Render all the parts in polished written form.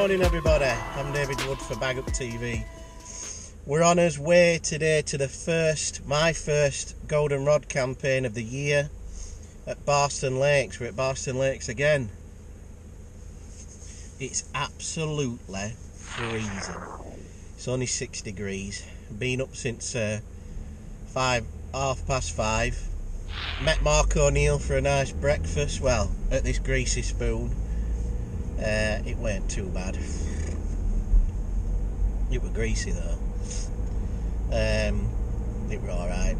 Morning everybody, I'm David Wood for BagUpTV. We're on our way today to my first golden rod campaign of the year at Barston Lakes. We're at Barston Lakes again. It's absolutely freezing. It's only 6 degrees. Been up since 5:30. Met Mark O'Neill for a nice breakfast, well, at this Greasy Spoon. It weren't too bad. It was greasy though. It were alright.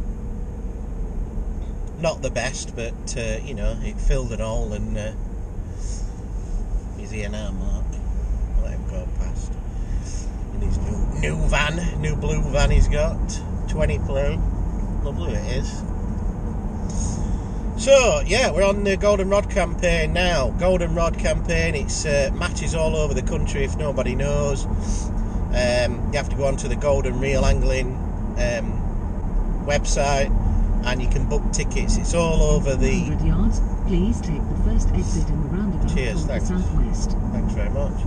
Not the best, but you know, it filled an hole, and he's here now, Mark. Let him go past. In his new blue van he's got. 20 play. Lovely it is. So, yeah, we're on the Golden Rod campaign now. Golden Rod campaign, it's matches all over the country if nobody knows. You have to go onto the Golden Reel Angling website and you can book tickets. It's all over the... 100 yards, please take the first exit in the roundabout. Cheers, thanks. The southwest. Thanks very much.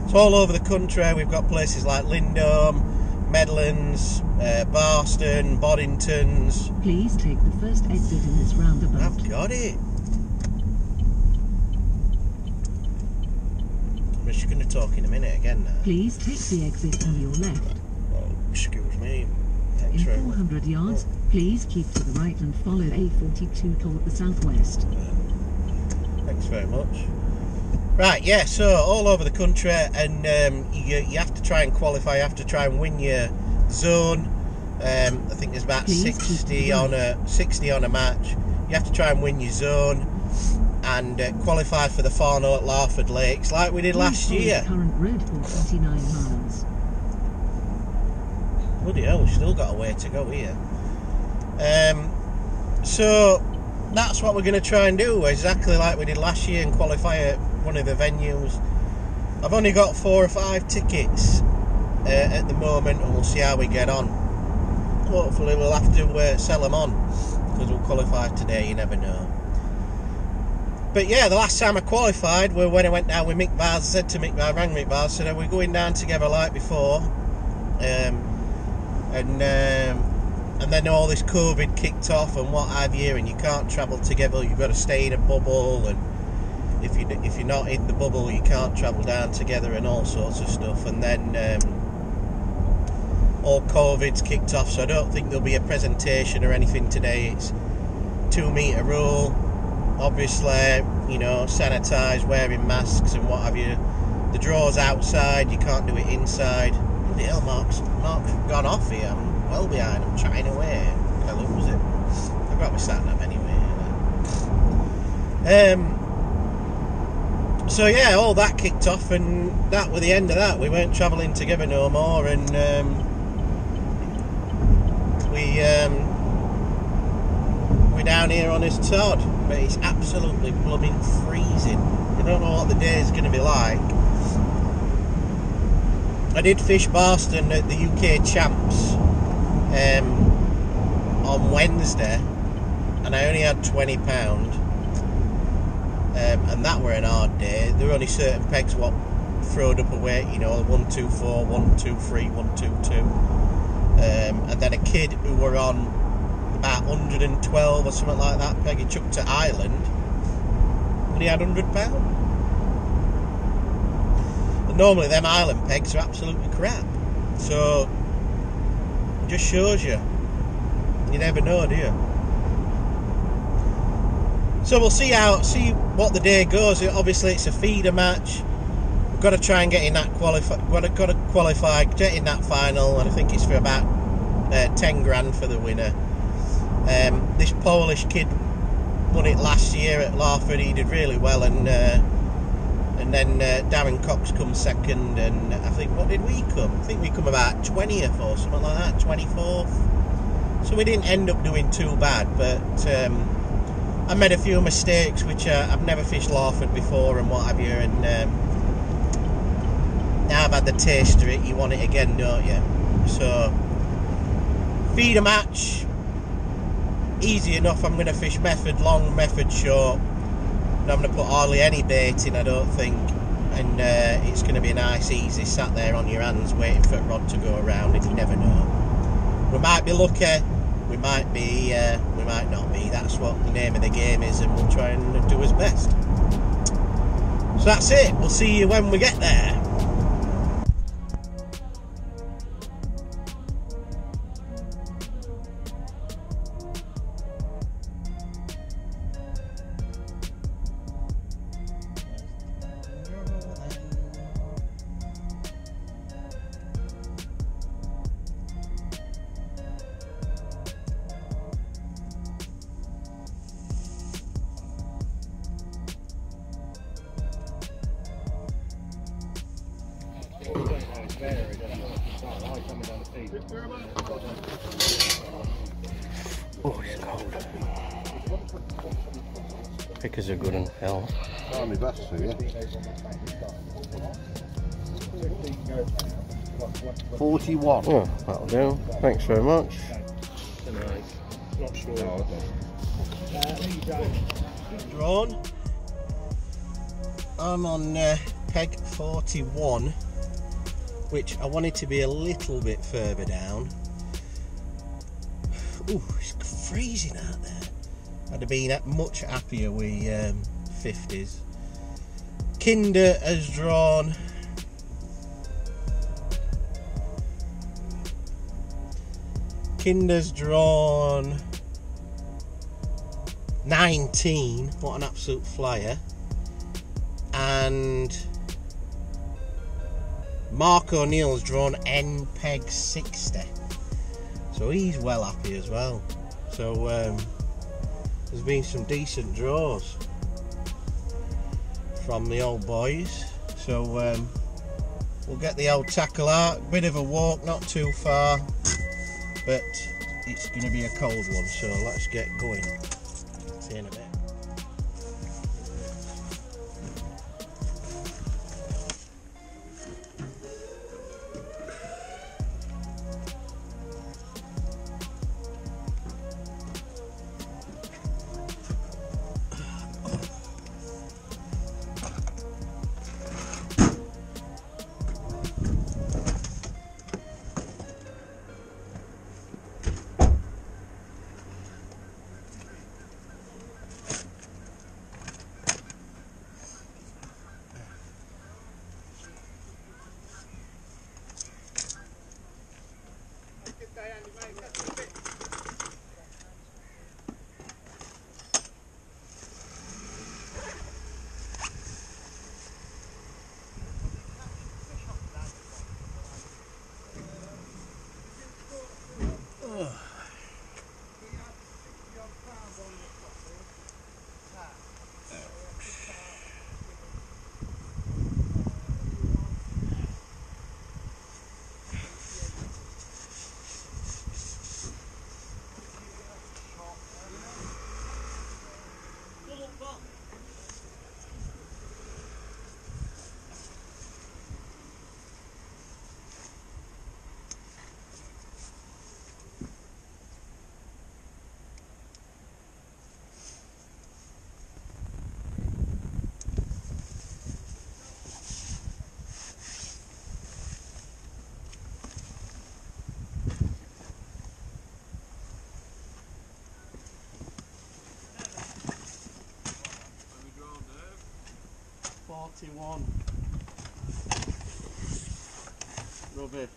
It's all over the country. We've got places like Lindholme, Medlands, Barston, Boddingtons. Please take the first exit in this roundabout. I've got it. I'm just going to talk in a minute again now. Please take the exit on your left. Oh, excuse me. In 400 yards, please keep to the right and follow A42 toward the southwest. Thanks very much. Right, yeah, so all over the country, and you have to try and qualify, you have to try and win your zone. I think there's about 60 on a match. You have to try and win your zone and qualify for the Far North Larford Lakes like we did last year. Current road for 29 miles. Bloody hell, we've still got a way to go here. So that's what we're going to try and do, exactly like we did last year, and qualify at one of the venues. I've only got 4 or 5 tickets at the moment, and we'll see how we get on. Hopefully we'll have to sell them on, because we'll qualify today, you never know. But yeah, the last time I qualified was when I went down with Mick Bars. I said to Mick, I rang Mick Bars, said, are we going down together like before? And then all this COVID kicked off and what have you, and you can't travel together, you've got to stay in a bubble, and if you're not in the bubble you can't travel down together and all sorts of stuff. And then all COVID's kicked off, so I don't think there'll be a presentation or anything today. It's 2 metre rule, obviously, you know, sanitise, wearing masks and what have you. The draw's outside, you can't do it inside. Bloody hell, Mark's gone off here. I'm well behind, I'm trying away. I lose it. I've got my sat nav anyway. So yeah, all that kicked off, and that was the end of that. We weren't travelling together no more, and we're down here on his Todd, but it's absolutely blooming freezing. You don't know what the day is going to be like. I did fish Barston at the UK Champs on Wednesday, and I only had £20, and that were an hard day. There were only certain pegs what throwed up a weight, you know, 124, 123, 122, and then a kid who were on about 112 or something like that peg he took to Ireland, and he had £100. And normally them island pegs are absolutely crap, so it just shows you never know, do you? So we'll see what the day goes. Obviously it's a feeder match. We've got to try and get in that got to qualify, get in that final, and I think it's for about 10 grand for the winner. This Polish kid won it last year at Larford. He did really well, and then Darren Cox come second, and I think, what did we come? I think we come about 20th or something like that, 24th. So we didn't end up doing too bad, but I made a few mistakes, which I've never fished Larford before and what have you, and now I've had the taste of it, you want it again, don't you? So, feeder match, easy enough. I'm going to fish method long, method short. I'm going to put hardly any bait in, I don't think. and it's going to be nice, easy, sat there on your hands waiting for a rod to go around, and you never know. We might be lucky, we might not be. That's what the name of the game is, and we'll try and do our best. So that's it. We'll see you when we get there. Oh, it's cold. Pickers are good and hell. Try my best for you. 41. Oh, that'll do. Thanks very much. Not sure. Drawn. I'm on peg 41, which I wanted to be a little bit further down. Ooh, it's freezing out there. I'd have been much happier with 50s. Kinder has drawn Kinder's drawn 19. What an absolute flyer. And Mark O'Neill's drawn N peg 60. So he's well happy as well. So there's been some decent draws from the old boys. So we'll get the old tackle out. Bit of a walk, not too far, but it's going to be a cold one. So let's get going. See you in a bit. One rubbish.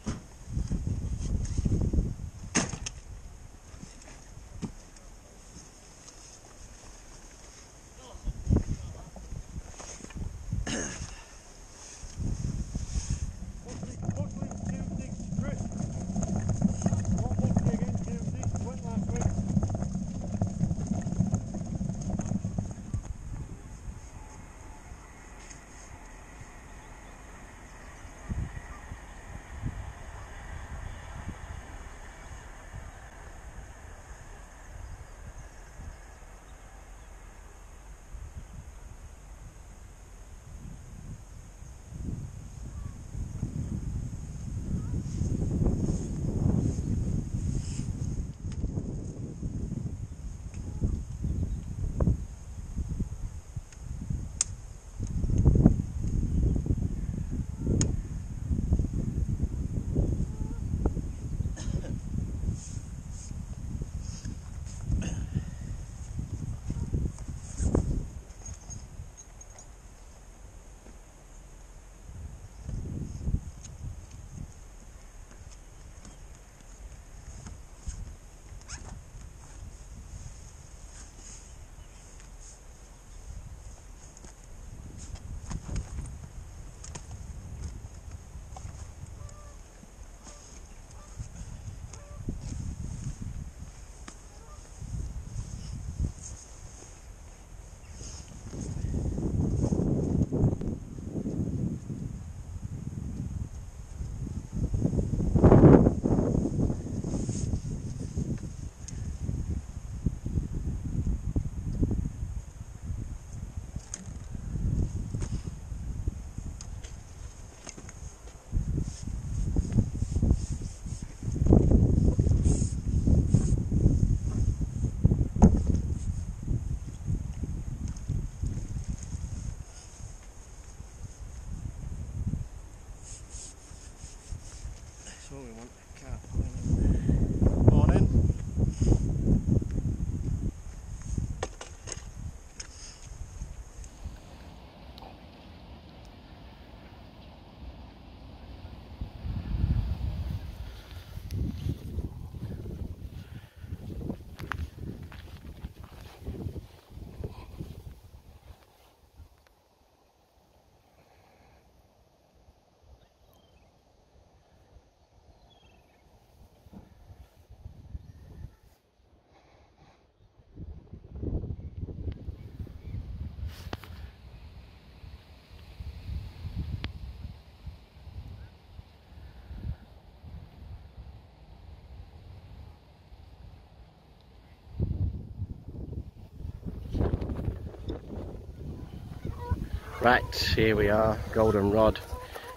Right, here we are, Golden Rod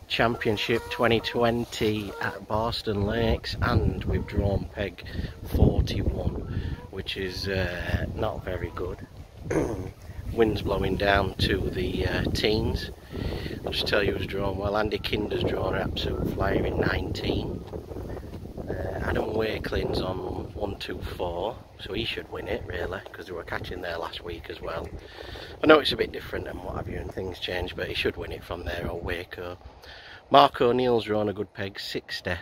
Championship 2020 at Barston Lakes, and we've drawn peg 41, which is not very good. Wind's blowing down to the teens. I'll just tell you who's drawn well. Andy Kinder's drawn an absolute flyer in 19. Adam Wakelin's on 124, so he should win it really, because they were catching there last week as well. I know it's a bit different and what have you, and things change, but he should win it from there, or Waco. Mark O'Neill's drawn a good peg, 60.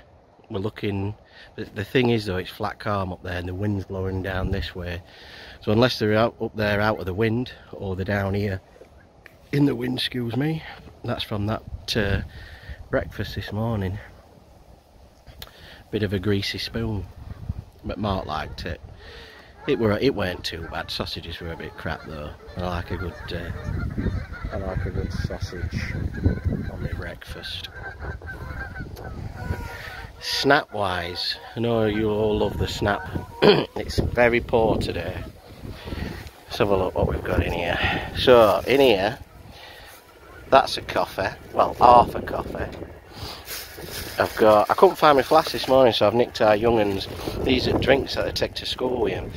We're looking, the thing is though, it's flat calm up there and the wind's blowing down this way, so unless they're up there out of the wind, or they're down here in the wind, excuse me. That's from that breakfast this morning. Bit of a greasy spoon, but Mark liked it. It weren't too bad. Sausages were a bit crap though. I like a good sausage on my breakfast. Snap wise, I know you all love the snap. It's very poor today. Let's have a look what we've got in here. So in here, that's a coffee. Well, half a coffee. I couldn't find my flask this morning, so I've nicked our young'uns. These are drinks that I take to school with him.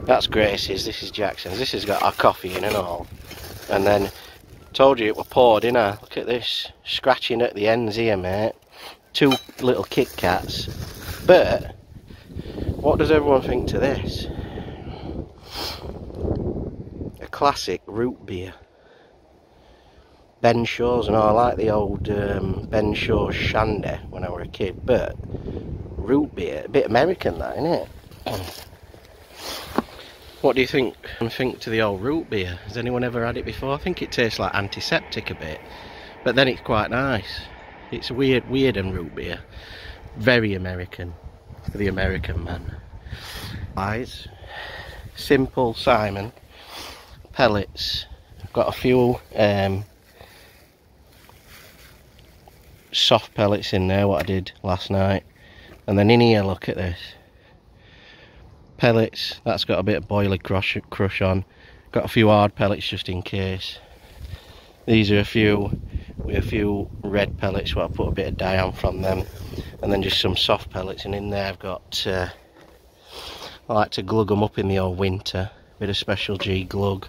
That's Gracie's, this is Jackson's, this has got our coffee in and all. And then, told you it were poured in her. Look at this, scratching at the ends here, mate. 2 little Kit Kats. But, what does everyone think to this? A classic root beer. Ben Shaw's, and I like the old Ben Shaw's Shandy when I were a kid, but root beer, a bit American that, isn't it? What do you think to the old root beer? Has anyone ever had it before? I think it tastes like antiseptic a bit, but then it's quite nice. It's weird and root beer. Very American, for the American man. Eyes, simple Simon, pellets. I've got a few soft pellets in there, what I did last night, and then in here, look at this, pellets, that's got a bit of boiler crush on, got a few hard pellets just in case. These are a few red pellets, what I put a bit of dye on from them, and then just some soft pellets, and in there I've got I like to glug them up in the old winter, bit of Special G glug.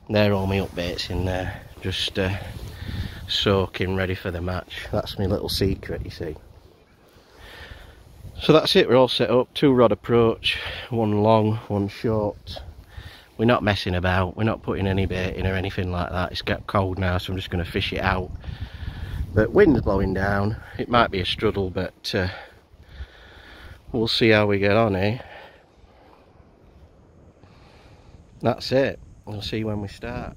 They're all my updates in there, just soaking ready for the match. That's my little secret, you see. So that's it, we're all set up. 2 rod approach, 1 long, 1 short. We're not messing about, we're not putting any bait in or anything like that. It's got cold now, so I'm just going to fish it out. But wind's blowing down, it might be a struggle, but we'll see how we get on, eh? That's it, we'll see when we start.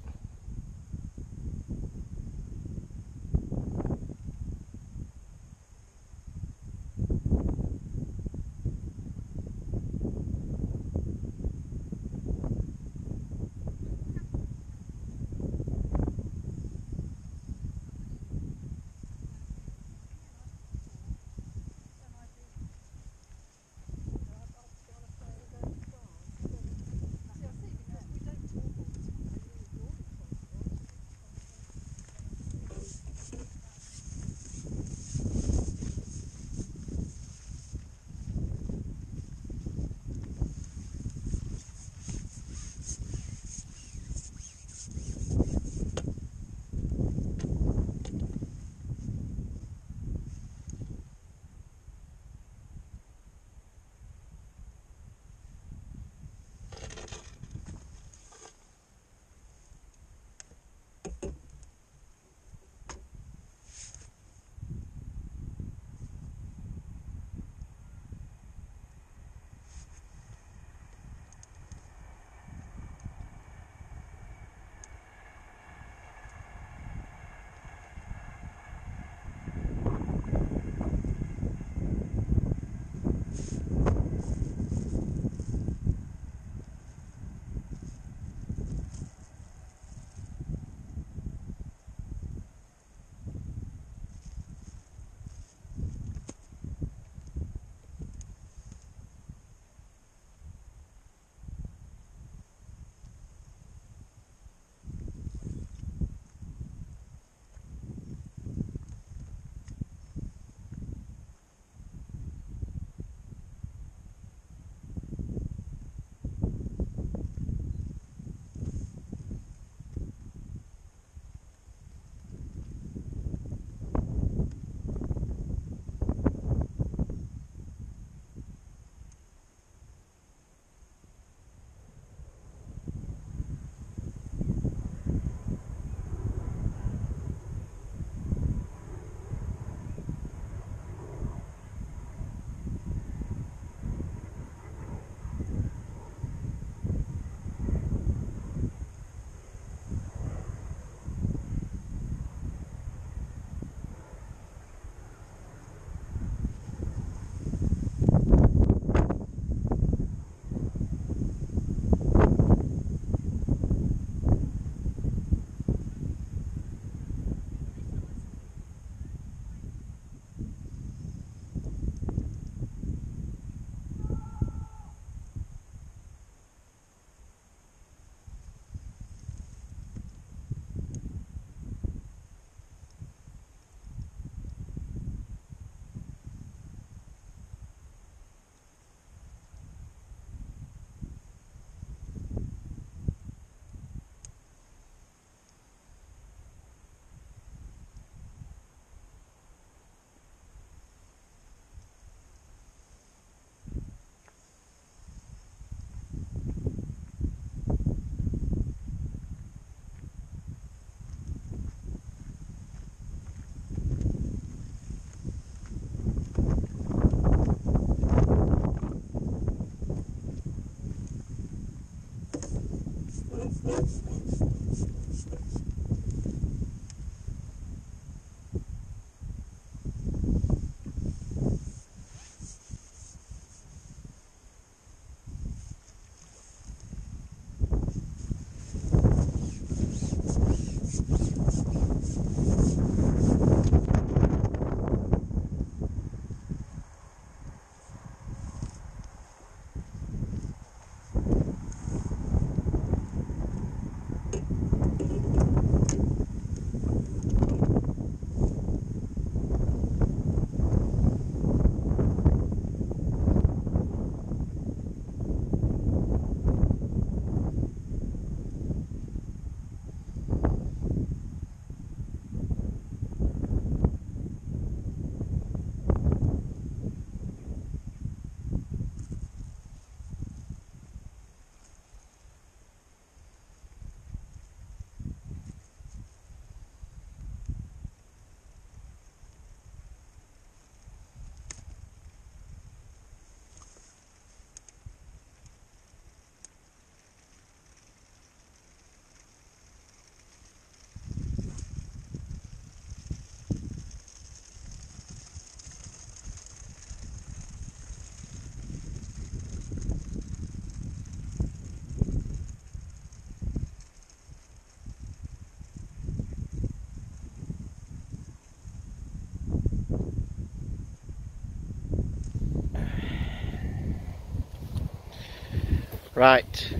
Right,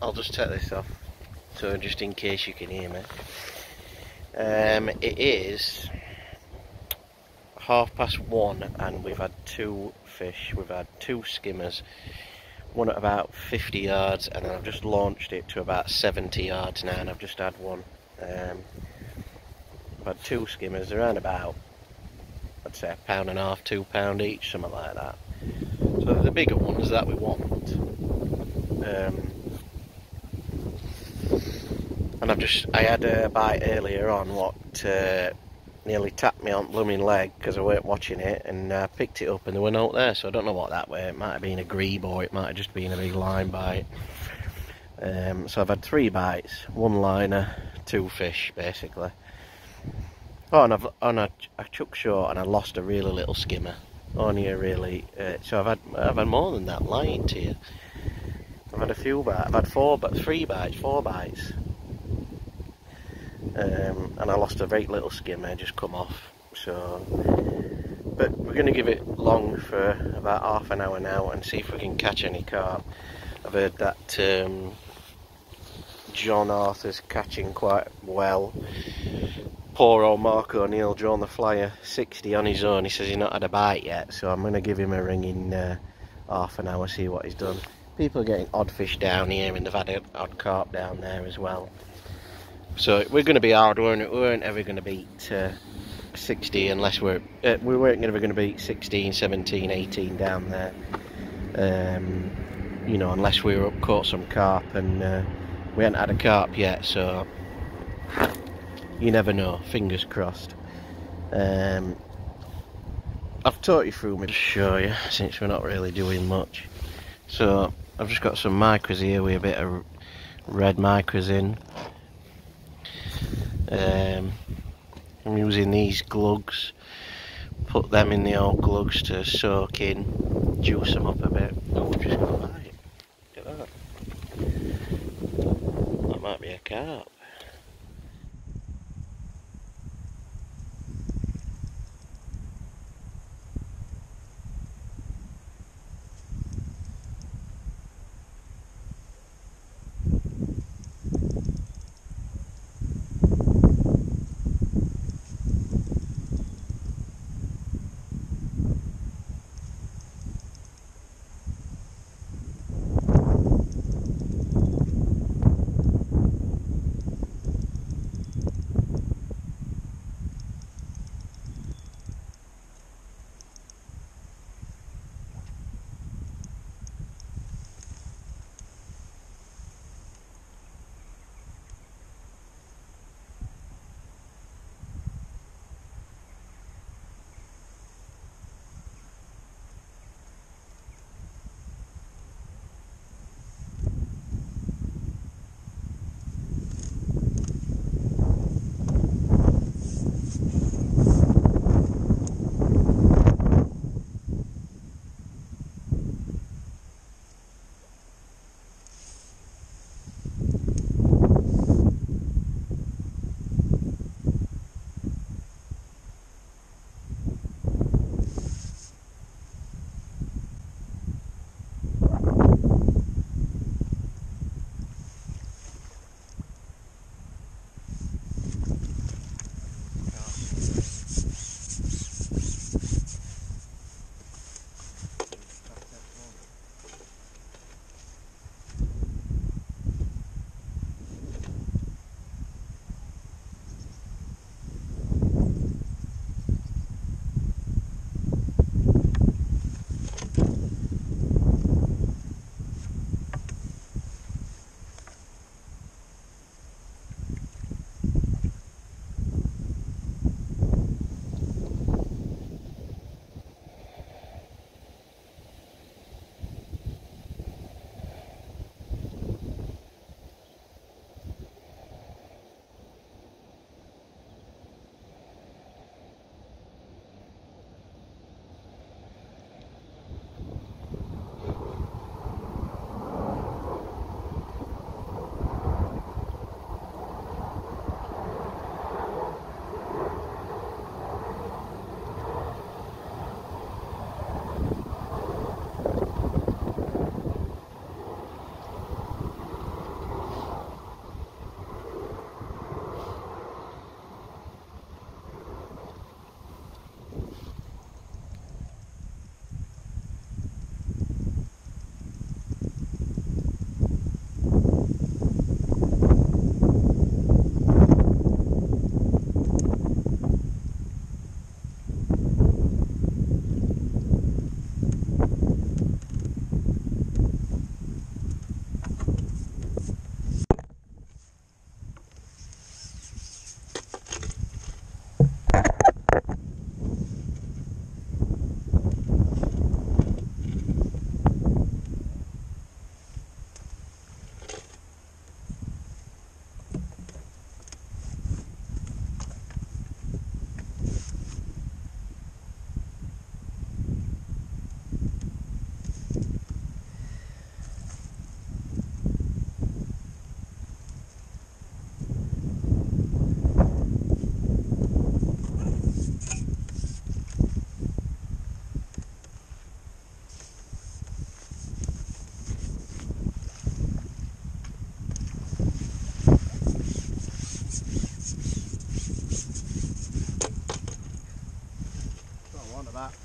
I'll just take this off, so just in case you can hear me. It is 1:30 and we've had 2 fish. We've had 2 skimmers, one at about 50 yards, and then I've just launched it to about 70 yards now, and I've just had one. I've had 2 skimmers, they're around about, I'd say, £1.5, £2 each, something like that. So the bigger ones that we want. And I had a bite earlier on what nearly tapped me on the blooming leg because I weren't watching it, and I picked it up and there were no there, so I don't know what that were. It might have been a grebe or it might have just been a big line bite. So I've had 3 bites, 1 liner, 2 fish basically. Oh, and I took short and I lost a really little skimmer. Only a really, so I've had more than that, lying to you. I've had a few bites. I've had 4 bites. And I lost a very little skimmer, just come off. So, but we're going to give it long for about half an hour now and see if we can catch any carp. I've heard that John Arthur's catching quite well. Poor old Mark O'Neill drawn the flyer 60 on his own. He says he's not had a bite yet, so I'm going to give him a ring in half an hour, see what he's done. People are getting odd fish down here, and they've had an odd carp down there as well. So we're going to be hard, weren't it? We weren't ever going to beat 60 unless we weren't ever going to beat 16, 17, 18 down there. You know, unless we were up, caught some carp, and we hadn't had a carp yet, so you never know, fingers crossed. I've taught you through me to show you, since we're not really doing much. So I've just got some micros here with a bit of red micros in. I'm using these glugs, put them in the old glugs to soak in, juice them up a bit. Oh, we've just got a bite. Look at that. That might be a carp.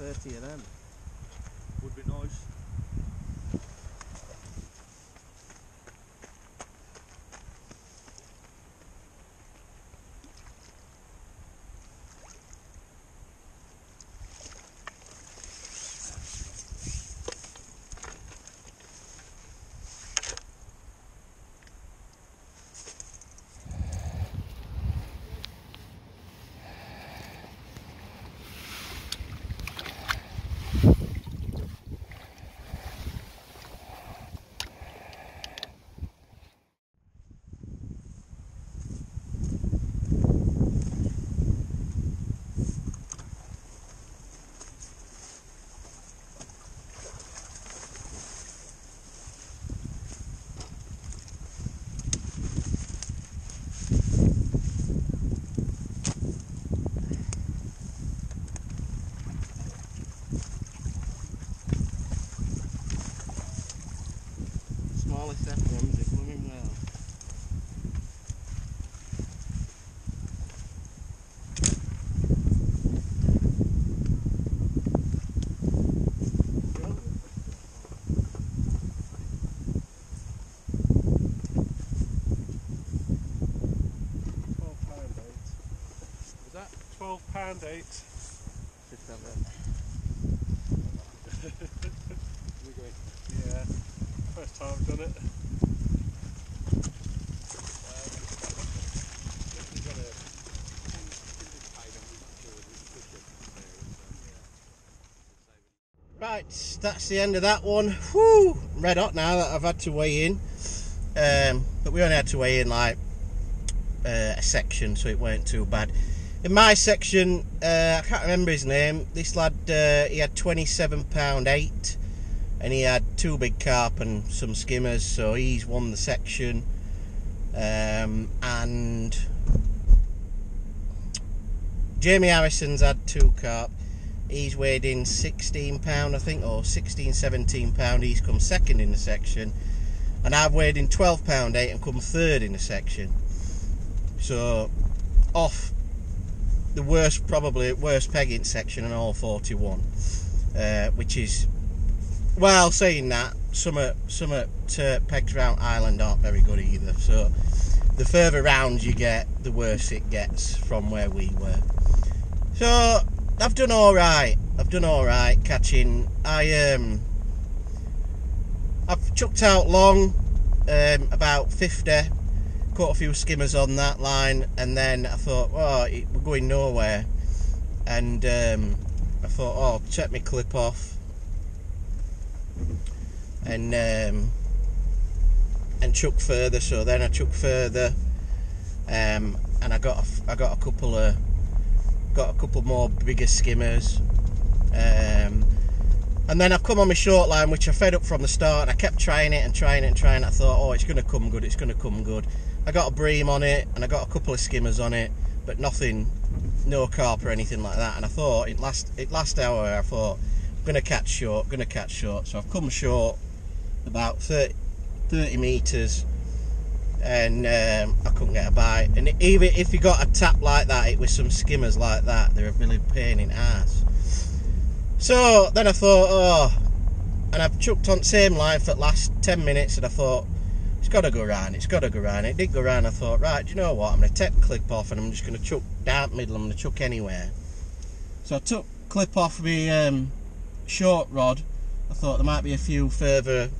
30 of them. Would be nice. Smallest F1s are blooming well. £12.8. Just have it. Yeah, first time I've done it. Right, that's the end of that one. Whew, red hot now that I've had to weigh in. But we only had to weigh in like a section, so it weren't too bad. In my section, I can't remember his name. This lad, he had 27.8, and he had 2 big carp and some skimmers, so he's won the section. And Jamie Harrison's had 2 carp. He's weighed in £16, I think, or 16, 17 pound. He's come second in the section, and I've weighed in £12.8 and come third in the section. So off the worst, probably worst pegging section in all 41, which is, well, saying that, some pegs round Island aren't very good either. So the further round you get, the worse it gets from where we were. So I've done all right. I've done all right catching. I've chucked out long, about 50. Caught a few skimmers on that line, and then I thought, oh, we're going nowhere, and I thought, oh, check my clip off, and chuck further. So then I chuck further, and I got a couple more bigger skimmers, and then I've come on my short line, which I fed up from the start, and I kept trying it and trying it and trying it. I thought, oh, it's going to come good, it's going to come good. I got a bream on it, and I got a couple of skimmers on it, but nothing, no carp or anything like that. And I thought, last hour, I thought, I'm going to catch short. So I've come short about 30 metres, and I couldn't get a bite. And even if you got a tap like that, it was some skimmers like that, they're a really pain in the ass. So then I thought, oh, and I've chucked on the same line for the last 10 minutes, and I thought, it's got to go round, it's got to go round. It did go round. I thought, right, do you know what, I'm going to take the clip off, and I'm just going to chuck down middle. I'm going to chuck anywhere. So I took clip off my short rod. I thought there might be a few further,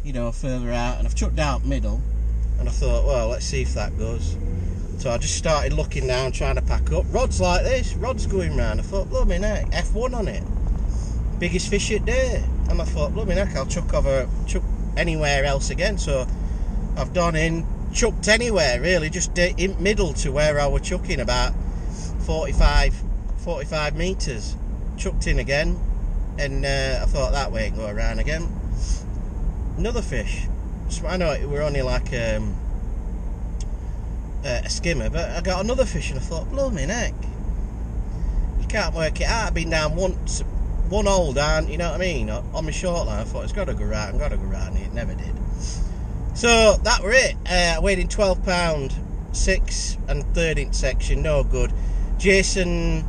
you know, further out, and I've chucked down middle, and I thought, well, let's see if that goes. So I just started looking down, trying to pack up. Rod's like this, rod's going round. I thought, blooming heck, F1 on it, biggest fish at day. And I thought, blooming heck, I'll chuck anywhere else again. So I've done in, chucked anywhere really, just in middle to where I was chucking, about 45 metres. Chucked in again, and I thought that way it go around again. Another fish. So I know we're only like a skimmer, but I got another fish, and I thought, blooming heck, you can't work it out. I've been down once, one hole down, you know what I mean, on my short line. I thought, it's got to go round, and it never did. So that were it. I weighed in £12, 6 and 3/3 section, no good. Jason,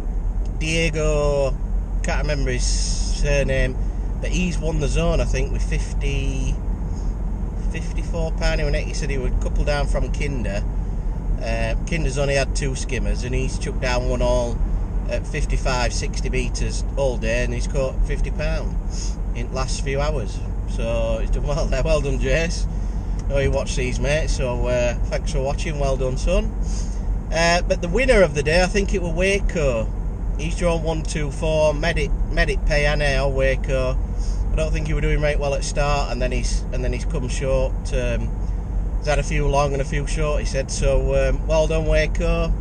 Diego, can't remember his surname, but he's won the zone, I think, with 54 pound. He said he would couple down from Kinder. Kinder's only had 2 skimmers, and he's chucked down 1 all at 55-60 metres all day, and he's caught 50 pound in the last few hours. So he's done well there. Well done, Jace. I know you watch these, mate, so thanks for watching. Well done, son. But the winner of the day, I think it was Waco. He's drawn 1, 2, 4. Medic Payane or Waco. I don't think he was doing right well at start, and then he's come short. He's had a few long and a few short, he said. So well done, Waco.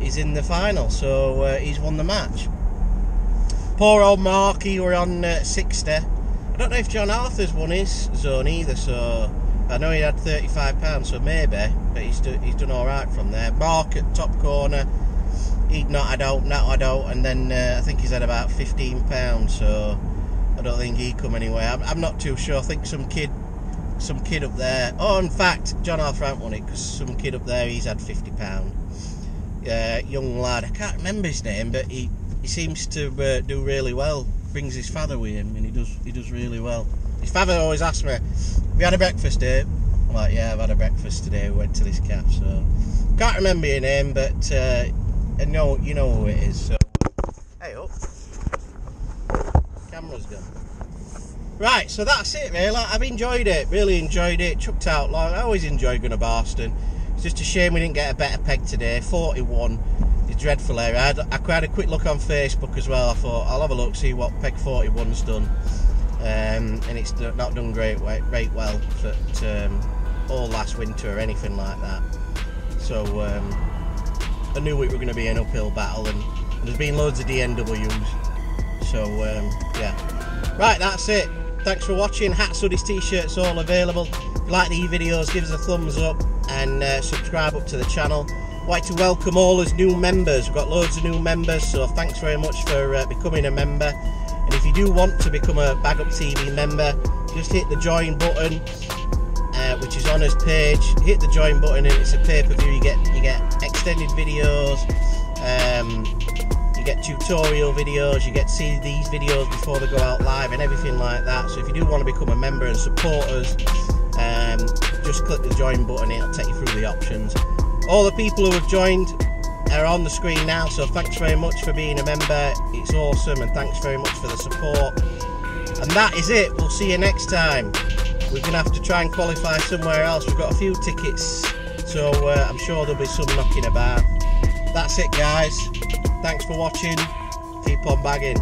He's in the final, so he's won the match. Poor old Marky were on 60. I don't know if John Arthur's won his zone either, so I know he had £35, so maybe, but he's done all right from there. Mark at top corner, he'd not had out, and then I think he's had about £15, so I don't think he come anywhere. I'm not too sure. I think some kid up there. Oh, in fact, John Arthur hasn't won it because some kid up there, he's had £50. Young lad, I can't remember his name, but he seems to do really well. Brings his father with him, and he does really well. His father always asks me, "Have you had a breakfast, Dave?" I'm like, "Yeah, I've had a breakfast today. We went to this calf." So can't remember your name, but I know you know who it is. So hey up, camera's gone. Right, so that's it really. I've enjoyed it, really enjoyed it. Chucked out long. I always enjoy going to Barston. It's just a shame we didn't get a better peg today. 41 is dreadful area. I had a quick look on Facebook as well. I thought I'll have a look, see what peg 41's done, and it's not done great well for all last winter or anything like that. So I knew it were going to be an uphill battle, and there's been loads of DNWs. So yeah, right, that's it. Thanks for watching. Hats, hoodies, t-shirts all available. If you like the videos, give us a thumbs up and subscribe up to the channel. I'd like to welcome all as new members. We've got loads of new members, so thanks very much for becoming a member. And if you do want to become a BagUpTV member, just hit the join button, which is on his page. Hit the join button, and it's a pay-per-view. You get extended videos, you get tutorial videos, you get to see these videos before they go out live and everything like that. So if you do want to become a member and support us, just click the join button. It'll take you through the options. All the people who have joined are on the screen now, so thanks very much for being a member. It's awesome, and thanks very much for the support. And that is it. We'll see you next time. We're going to have to try and qualify somewhere else. We've got a few tickets, so I'm sure there'll be some knocking about. That's it, guys. Thanks for watching. Keep on bagging.